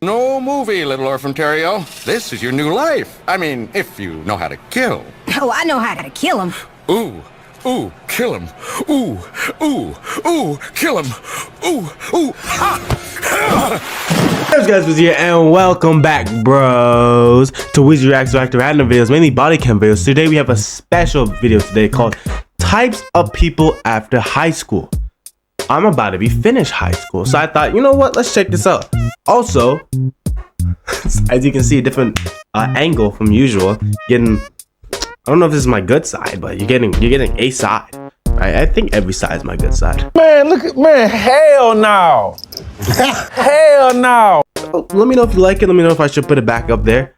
No movie, little orphan Terrio. This is your new life. I mean, if you know how to kill. Oh, I know how to kill him. Ooh, ooh, kill him. Ooh, ooh, ooh, kill him. Ooh, ooh, ah. Hey guys, Weezy here, and welcome back, bros, to Weezy Reacts Reactor random videos, mainly body cam videos. Today we have a special video today called Types of People After High School. I'm about to be finished high school, so I thought, you know what, let's check this out. Also, as you can see, a different angle from usual. I don't know if this is my good side, but you're getting a side. Right? I think every side is my good side. Man, look at hell no. Hell no. Let me know if you like it. Let me know if I should put it back up there.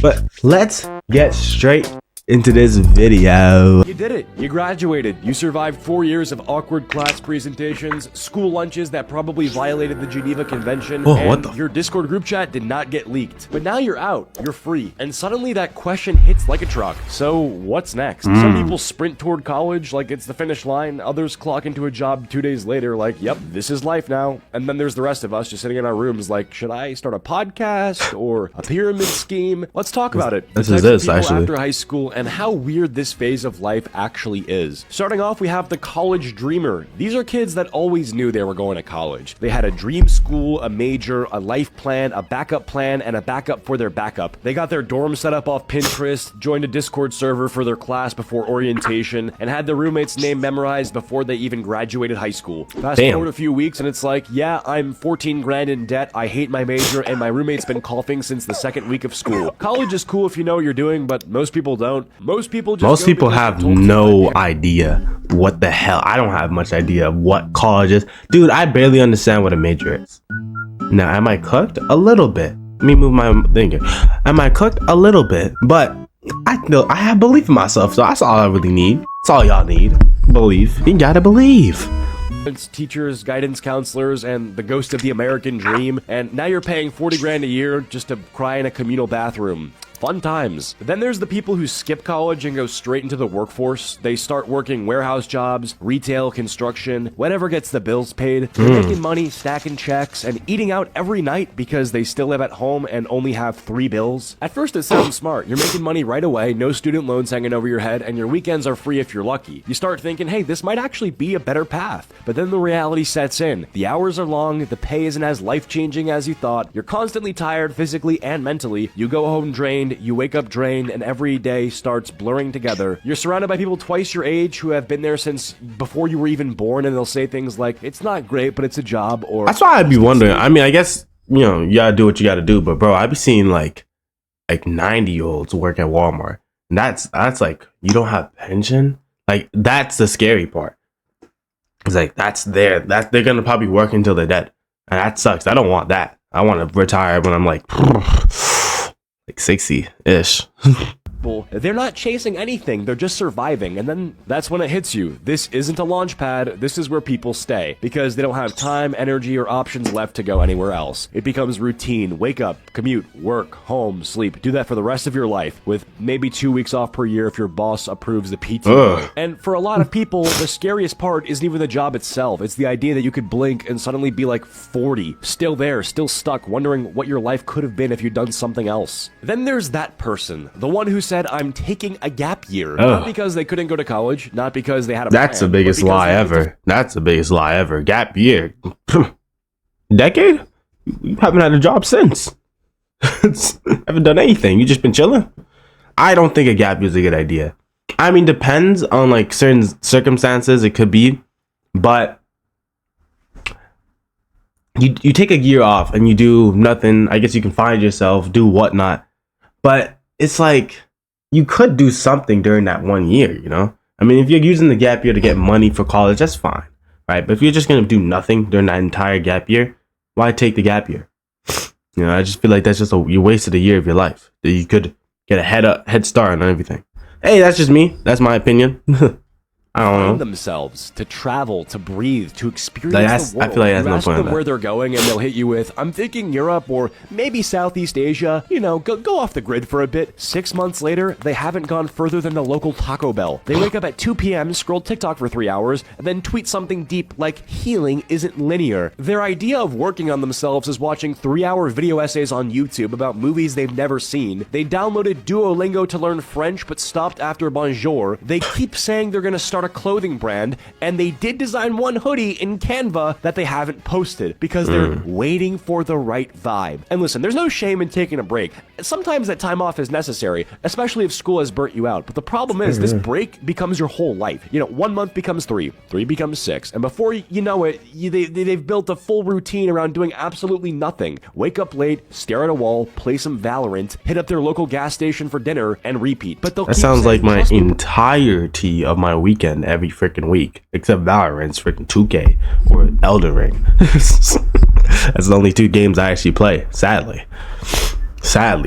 But let's get straight into this video. You did it. You graduated. You survived 4 years of awkward class presentations, school lunches that probably violated the Geneva Convention, and your Discord group chat did not get leaked. But now you're out. You're free. And suddenly that question hits like a truck. So what's next? Some people sprint toward college like it's the finish line. Others clock into a job 2 days later like, yep, this is life now. And then there's the rest of us just sitting in our rooms like, should I start a podcast or a pyramid scheme? Let's talk about it. This is this, actually. After high school and how weird this phase of life actually is. Starting off, we have the college dreamer. These are kids that always knew they were going to college. They had a dream school, a major, a life plan, a backup plan, and a backup for their backup. They got their dorm set up off Pinterest, joined a Discord server for their class before orientation, and had their roommate's name memorized before they even graduated high school. Fast forward a few weeks and it's like, yeah, I'm 14 grand in debt, I hate my major, and my roommate's been coughing since the second week of school. College is cool if you know what you're doing, but most people don't. Most people have no idea what the hell. I don't have much idea of what college is. Dude, I barely understand what a major is. Now, am I cooked? A little bit. Let me move my thing here. Am I cooked? A little bit. But I have belief in myself, so that's all I really need. That's all y'all need. Believe. You gotta believe. Teachers, guidance counselors, and the ghost of the American dream, and now you're paying 40 grand a year just to cry in a communal bathroom. Fun times. Then there's the people who skip college and go straight into the workforce. They start working warehouse jobs, retail, construction, whatever gets the bills paid. They're making money, stacking checks, and eating out every night because they still live at home and only have 3 bills. At first it sounds smart. You're making money right away, no student loans hanging over your head, and your weekends are free if you're lucky. You start thinking, hey, this might actually be a better path. But then the reality sets in. The hours are long, the pay isn't as life-changing as you thought, you're constantly tired physically and mentally, you go home drained, you wake up drained, and every day starts blurring together. You're surrounded by people twice your age who have been there since before you were even born, and they'll say things like, it's not great, but it's a job, or... That's why I'd be wondering. I mean, I guess, you know, you gotta do what you gotta do, but bro, I'd be seeing like 90-year-olds work at Walmart. And that's like, you don't have pension? Like, that's the scary part. It's like, they're gonna probably work until they're dead. And that sucks. I don't want that. I want to retire when I'm like 60-ish. They're not chasing anything, they're just surviving, and then that's when it hits you. This isn't a launch pad, this is where people stay, because they don't have time, energy, or options left to go anywhere else. It becomes routine. Wake up, commute, work, home, sleep. Do that for the rest of your life, with maybe 2 weeks off per year if your boss approves the PTO. And for a lot of people, the scariest part isn't even the job itself, it's the idea that you could blink and suddenly be like 40, still there, still stuck, wondering what your life could have been if you'd done something else. Then there's that person, the one who said, I'm taking a gap year. Not because they couldn't go to college, not because they had a plan. That's the biggest lie ever. That's the biggest lie ever. Gap year. Decade? You haven't had a job since. Haven't done anything. You just been chilling. I don't think a gap year is a good idea. I mean, depends on like certain circumstances. It could be, but you take a year off and you do nothing. I guess you can find yourself, do whatnot. But it's like, you could do something during that 1 year, you know? I mean, if you're using the gap year to get money for college, that's fine, right? But if you're just going to do nothing during that entire gap year, why take the gap year? You know, I just feel like that's just you wasted a year of your life that you could get a head start on everything. Hey, that's just me. That's my opinion. I don't know. find themselves, to travel, to breathe, to experience the world. I feel like that's you no ask point in them that. where they're going, and they'll hit you with, I'm thinking Europe or maybe Southeast Asia. You know, go off the grid for a bit. 6 months later, they haven't gone further than the local Taco Bell. They wake up at 2 p.m., scroll TikTok for 3 hours, and then tweet something deep like healing isn't linear. Their idea of working on themselves is watching 3-hour video essays on YouTube about movies they've never seen. They downloaded Duolingo to learn French but stopped after bonjour. They keep saying they're gonna start a clothing brand, and they did design one hoodie in Canva that they haven't posted because they're waiting for the right vibe. And listen, there's no shame in taking a break. Sometimes that time off is necessary, especially if school has burnt you out. But the problem is this break becomes your whole life. You know, 1 month becomes 3, 3 becomes 6, and before you know it, they've built a full routine around doing absolutely nothing. Wake up late, stare at a wall, play some Valorant, hit up their local gas station for dinner, and repeat. But they'll That keep sounds like saying, my "Trust me, entirety of my weekend every freaking week, except Valorant's freaking 2K or Elden Ring. That's the only 2 games I actually play. Sadly,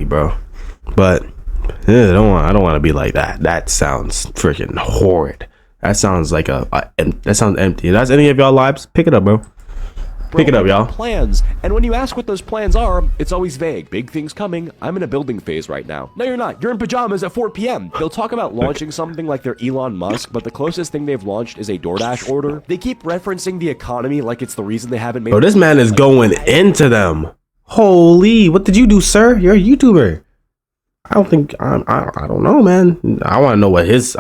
bro. But yeah, I don't want to be like that. That sounds freaking horrid. That sounds like that sounds empty. If that's any of y'all lives, pick it up, bro. Pick it up, y'all. Plans. And when you ask what those plans are, it's always vague. Big things coming. I'm in a building phase right now. No, you're not. You're in pajamas at 4 p.m. They'll talk about launching something like they're Elon Musk, but the closest thing they've launched is a DoorDash order. They keep referencing the economy like it's the reason they haven't made. Bro, this man is going into them. Holy, what did you do, sir? You're a YouTuber. I don't think I don't know, man. I want to know what his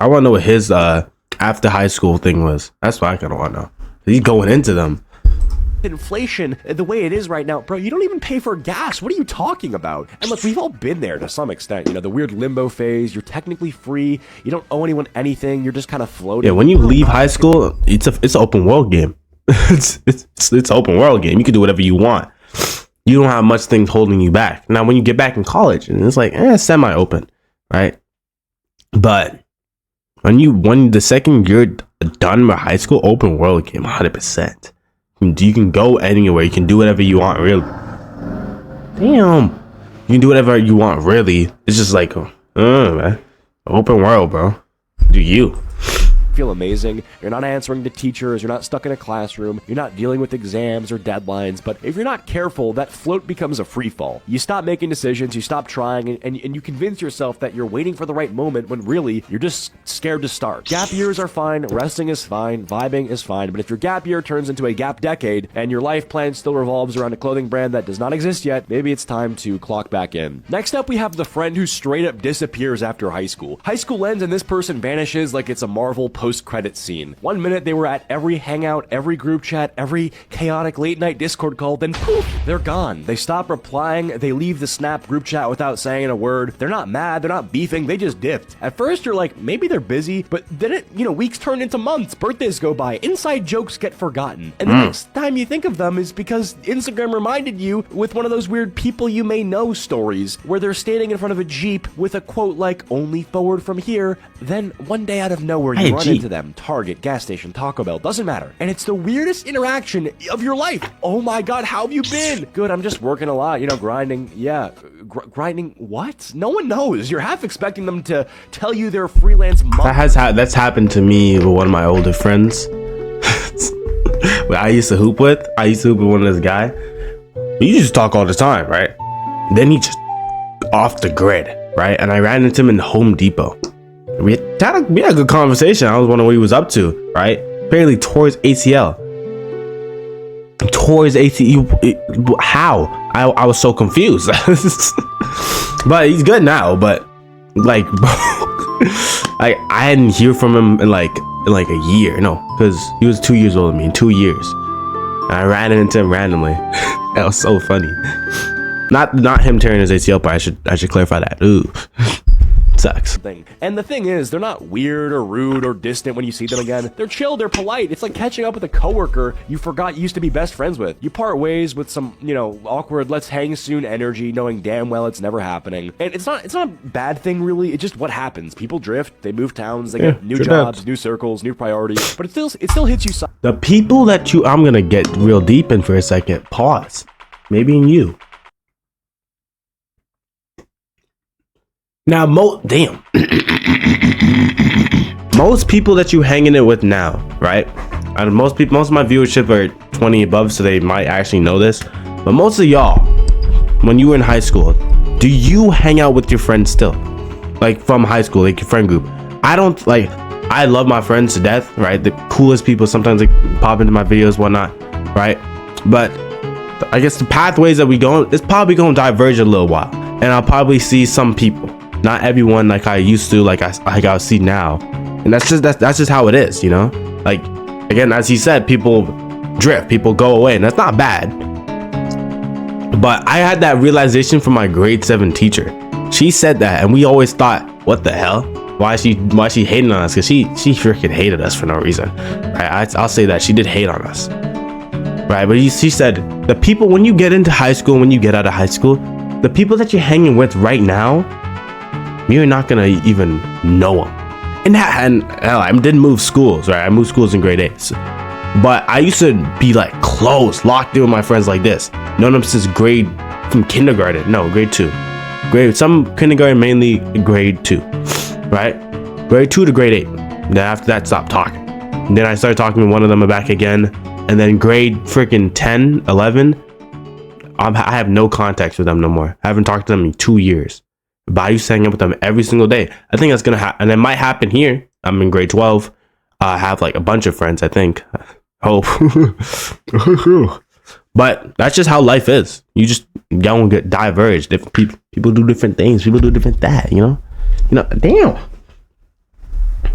after high school thing was. That's what I kind of want to know. He's going into them. Inflation the way it is right now, bro, you don't even pay for gas. What are you talking about? And look, we've all been there to some extent. You know, the weird limbo phase. You're technically free. You don't owe anyone anything. You're just kind of floating. Yeah, when you leave high school, it's an open world game. it's open world game. You can do whatever you want. You don't have much things holding you back. Now, when you get back in college, and it's like semi-open, right? But when the second you're done with high school, open world game, 100%. You can go anywhere. You can do whatever you want, really. Damn. You can do whatever you want, really. It's just like, man. Open world, bro. Do you? Feel amazing. You're not answering to teachers. You're not stuck in a classroom. You're not dealing with exams or deadlines. But if you're not careful, that float becomes a free fall. You stop making decisions. You stop trying, and you convince yourself that you're waiting for the right moment when really you're just scared to start. Gap years are fine. Resting is fine. Vibing is fine. But if your gap year turns into a gap decade and your life plan still revolves around a clothing brand that does not exist yet, maybe it's time to clock back in. Next up, we have the friend who straight up disappears after high school. High school ends and this person vanishes like it's a Marvel post-credit scene. 1 minute they were at every hangout, every group chat, every chaotic late night Discord call, then poof, they're gone. They stop replying, they leave the Snap group chat without saying a word. They're not mad, they're not beefing, they just dipped. At first you're like, maybe they're busy, but then weeks turn into months, birthdays go by, inside jokes get forgotten. And the next time you think of them is because Instagram reminded you with one of those weird people you may know stories where they're standing in front of a Jeep with a quote like, only forward from here. Then one day out of nowhere you run into them. Target, gas station, Taco Bell, doesn't matter. And it's the weirdest interaction of your life. Oh my God, how have you been? Good, I'm just working a lot, grinding. Yeah, grinding what? No one knows. You're half expecting them to tell you they're freelance mom. That's happened to me with one of my older friends. I used to hoop with one of this guy. You just talk all the time, right? Then he just off the grid, right? And I ran into him in Home Depot. We had a good conversation. I was wondering what he was up to, right? Apparently tore his ACL. How? I was so confused. But he's good now. But like, I hadn't heard from him in like a year. No, because he was 2 years older than me in 2 years. And I ran into him randomly. That was so funny. Not him tearing his ACL, but I should clarify that. Ooh. Sucks. And the thing is, they're not weird or rude or distant when you see them again. They're chill, they're polite. It's like catching up with a coworker you forgot you used to be best friends with. You part ways with some, awkward let's hang soon energy, knowing damn well it's never happening. And it's not a bad thing really. It's just what happens. People drift, they move towns, they get new jobs, new circles, new priorities. But it still hits you. The people that I'm gonna get real deep in for a second. Pause. Maybe in you. Now, most most people that you hanging it with now, right? And most of my viewership are 20 above, so they might actually know this. But most of y'all, when you were in high school, do you hang out with your friends still? Like from high school, like your friend group? I don't. Like, I love my friends to death, right? The coolest people. Sometimes they pop into my videos, whatnot, right? But I guess the pathways that we go, it's probably gonna diverge a little while, and I'll probably see some people, not everyone like I used to, like I see now, and that's just how it is, you know. Like, again, as he said, people drift, people go away, and that's not bad. But I had that realization from my grade 7 teacher. She said that, and we always thought, what the hell? Why is she hating on us? Because she freaking hated us for no reason. Right? I'll say that she did hate on us. Right? But she said, the people, when you get into high school, when you get out of high school, the people that you're hanging with right now, you're not gonna even know them. And hell, I didn't move schools, right? I moved schools in grade 8. But I used to be like close, locked in with my friends like this. Known them since from kindergarten. No, grade 2. Some kindergarten, mainly grade 2. Right? Grade 2 to grade 8. Then after that, stopped talking. And then I started talking to one of them back again. And then grade freaking 10, 11, I have no contact with them no more. I haven't talked to them in 2 years. But I used to hang out with them every single day. I think that's gonna happen, and it might happen here. I'm in grade 12. I have like a bunch of friends, I think. Hope. But that's just how life is. You don't get diverged. Different people do different things. People do different that, you know? Damn.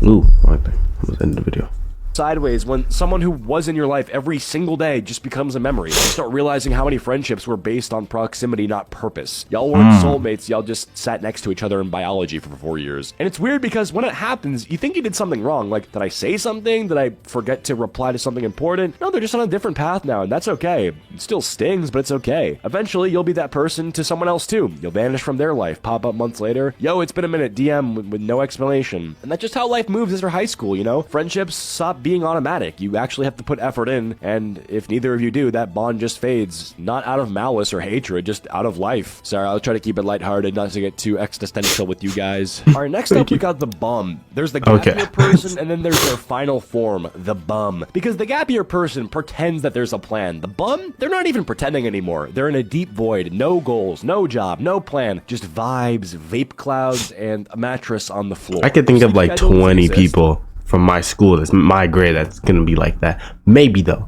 Ooh, wrong thing. That was the end of the video. Sideways when someone who was in your life every single day just becomes a memory. You start realizing how many friendships were based on proximity, not purpose. Y'all weren't soulmates, y'all just sat next to each other in biology for 4 years. And it's weird because when it happens, you think you did something wrong. Like, did I say something? Did I forget to reply to something important? No, they're just on a different path now, and that's okay. It still stings, but it's okay. Eventually, you'll be that person to someone else too. You'll vanish from their life, pop up months later. Yo, it's been a minute, DM with no explanation. And that's just how life moves after high school, you know? Friendships stop being automatic. You actually have to put effort in, and if neither of you do, that bond just fades. Not out of malice or hatred, just out of life. Sorry, I'll try to keep it lighthearted, not to get too existential with you guys. Alright, next up we got the bum. There's the gap year person, and then there's their final form, the bum. Because the gap year person pretends that there's a plan. The bum, they're not even pretending anymore. They're in a deep void, no goals, no job, no plan, just vibes, vape clouds, and a mattress on the floor. I could think of like 20 people from my school that's my grade that's gonna be like that. Maybe though.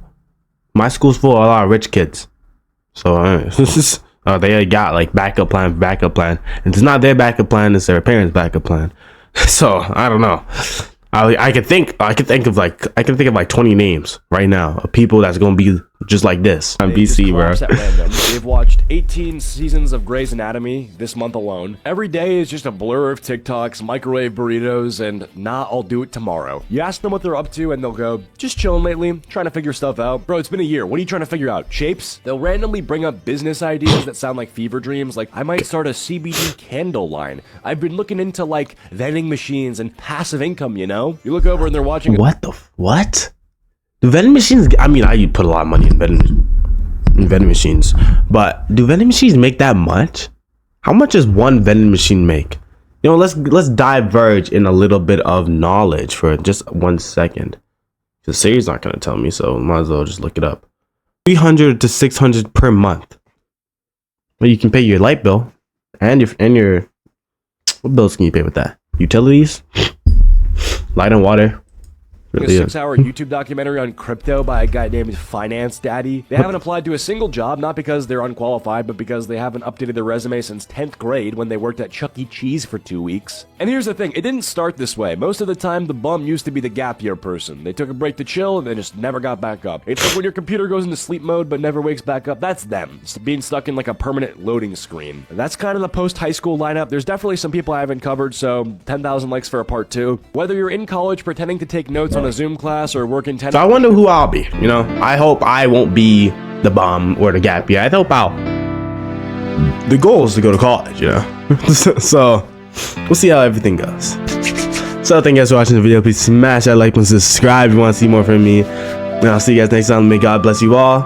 My school's full of a lot of rich kids, so they got like backup plan. And it's not their backup plan, it's their parents' backup plan. So I don't know. I could think of like 20 names right now of people that's gonna be just like this. I'm BC, bro. At random. They've watched 18 seasons of Grey's Anatomy this month alone. Every day is just a blur of TikToks, microwave burritos, and nah, I'll do it tomorrow. You ask them what they're up to, and they'll go, just chilling lately, trying to figure stuff out. Bro, it's been a year. What are you trying to figure out? Shapes? They'll randomly bring up business ideas that sound like fever dreams, like, I might start a CBD candle line. I've been looking into, like, vending machines and passive income, you know? You look over and they're watching— What? Do vending machines, I mean, I put a lot of money in vending machines, but do vending machines make that much? How much does one vending machine make? You know, let's diverge in a little bit of knowledge for just 1 second. The Siri's not gonna tell me, so might as well just look it up. 300 to 600 per month. Well, you can pay your light bill and your what bills can you pay with that? Utilities, light and water. A 6-hour YouTube documentary on crypto by a guy named Finance Daddy. They haven't applied to a single job, not because they're unqualified, but because they haven't updated their resume since 10th grade when they worked at Chuck E. Cheese for 2 weeks. And here's the thing, it didn't start this way. Most of the time, the bum used to be the gap year person. They took a break to chill and they just never got back up. It's like when your computer goes into sleep mode but never wakes back up, that's them. It's being stuck in like a permanent loading screen. And that's kind of the post-high school lineup. There's definitely some people I haven't covered, so 10,000 likes for a part 2. Whether you're in college pretending to take notes on a Zoom class or working 10— So I wonder who I'll be, you know? I hope I won't be the bum or the gap year. I hope the goal is to go to college, you know? So we'll see how everything goes. So thank you guys for watching the video. Please smash that like button, subscribe if you want to see more from me. And I'll see you guys next time. May God bless you all.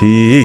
Peace.